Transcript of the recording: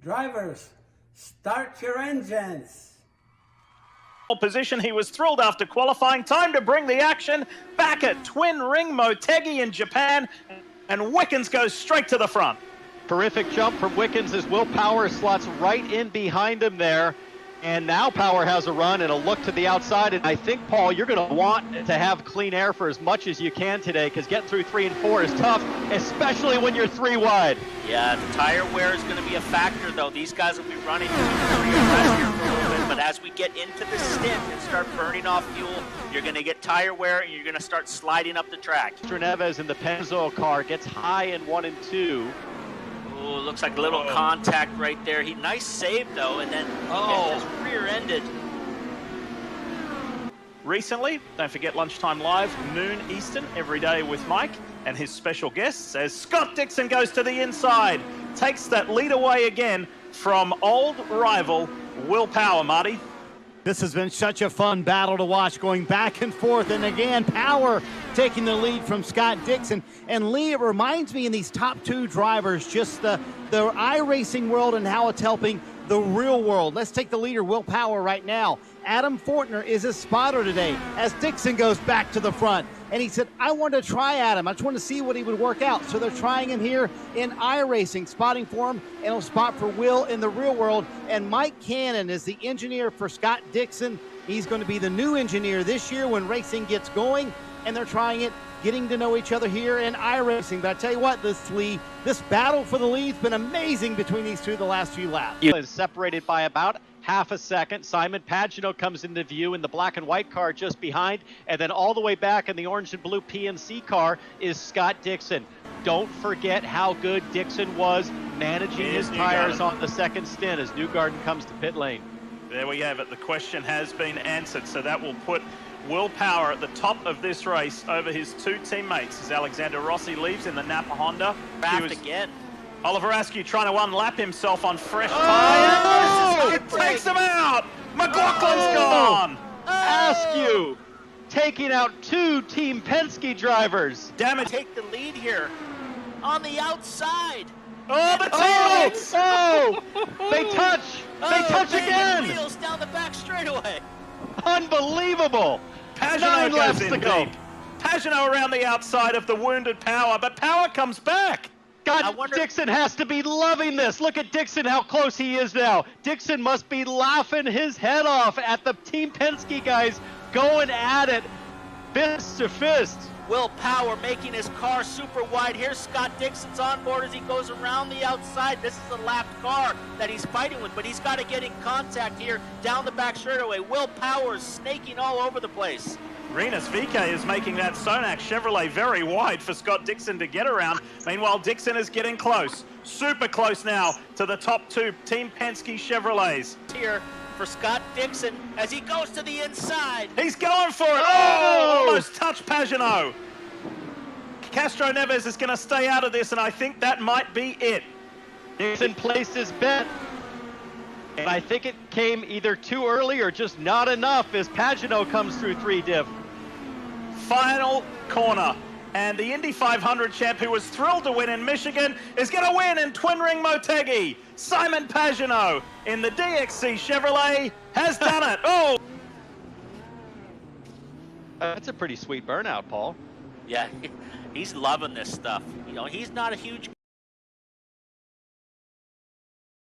Drivers, start your engines. Position. He was thrilled after qualifying. Time to bring the action back at Twin Ring Motegi in Japan, and Wickens goes straight to the front. Terrific jump from Wickens as Will Power slots right in behind him there. And now Power has a run and a look to the outside. And I think, Paul, you're going to want to have clean air for as much as you can today, because getting through 3 and 4 is tough, especially when you're 3 wide. Yeah, the tire wear is going to be a factor, though. These guys will be running to rest here for a little bit. But as we get into the stint and start burning off fuel, you're going to get tire wear and you're going to start sliding up the track. Neves in the Pennzoil car gets high in 1 and 2. Oh, looks like a little contact right there. Nice save, though, and then just rear-ended. Recently, don't forget Lunchtime Live, noon Eastern, every day with Mike and his special guests, as Scott Dixon goes to the inside, takes that lead away again from old rival Will Power, Marty. This has been such a fun battle to watch, going back and forth, and again, Power taking the lead from Scott Dixon. And Lee, it reminds me in these top 2 drivers, just the iRacing world and how it's helping the real world. Let's take the leader, Will Power, right now. Adam Fortner is his spotter today as Dixon goes back to the front. And he said, I want to try Adam. I just want to see what he would work out. So they're trying him here in iRacing, spotting for him, and he'll spot for Will in the real world. And Mike Cannon is the engineer for Scott Dixon. He's going to be the new engineer this year when racing gets going. And they're trying it, getting to know each other here in iRacing. But I tell you what, this battle for the lead's been amazing between these two the last few laps. Is separated by about half a second. Simon Pagenaud comes into view in the black and white car just behind, and then all the way back in the orange and blue PNC car is Scott Dixon. Don't forget how good Dixon was managing his tires on the second stint as Newgarden comes to pit lane. There we have it. The question has been answered, so that will put Will Power at the top of this race over his 2 teammates as Alexander Rossi leaves in the Napa Honda. Again. Oliver Askew trying to unlap himself on fresh tires. It takes him out. McLaughlin's gone. Askew taking out 2 Team Penske drivers. Damn it. Take the lead here on the outside. Oh, the teammates. They touch. They touch again. Wheels down the back straightaway. Unbelievable. Pagenaud 9 goes laps in to go. deep. Pagenaud around the outside of the wounded Power, but Power comes back. God, Dixon has to be loving this. Look at Dixon, how close he is now. Dixon must be laughing his head off at the Team Penske guys going at it fist to fist. Will Power making his car super wide. Here's Scott Dixon's on board as he goes around the outside. This is a lapped car that he's fighting with, but he's got to get in contact here down the back straightaway. Will Power is snaking all over the place. Rinus VK is making that Sonax Chevrolet very wide for Scott Dixon to get around. Meanwhile, Dixon is getting close, super close now to the top 2 Team Penske Chevrolets. Here for Scott Dixon as he goes to the inside. He's going for it. Oh, almost touched Pagenaud. Castro Neves is going to stay out of this, and I think that might be it. Dixon placed his bet, and I think it came either too early or just not enough as Pagenaud comes through 3 diff. Final corner. And the Indy 500 champ, who was thrilled to win in Michigan, is going to win in Twin Ring Motegi. Simon Pagenaud in the DXC Chevrolet has done it. Oh! That's a pretty sweet burnout, Paul. Yeah, he's loving this stuff. You know, he's not a huge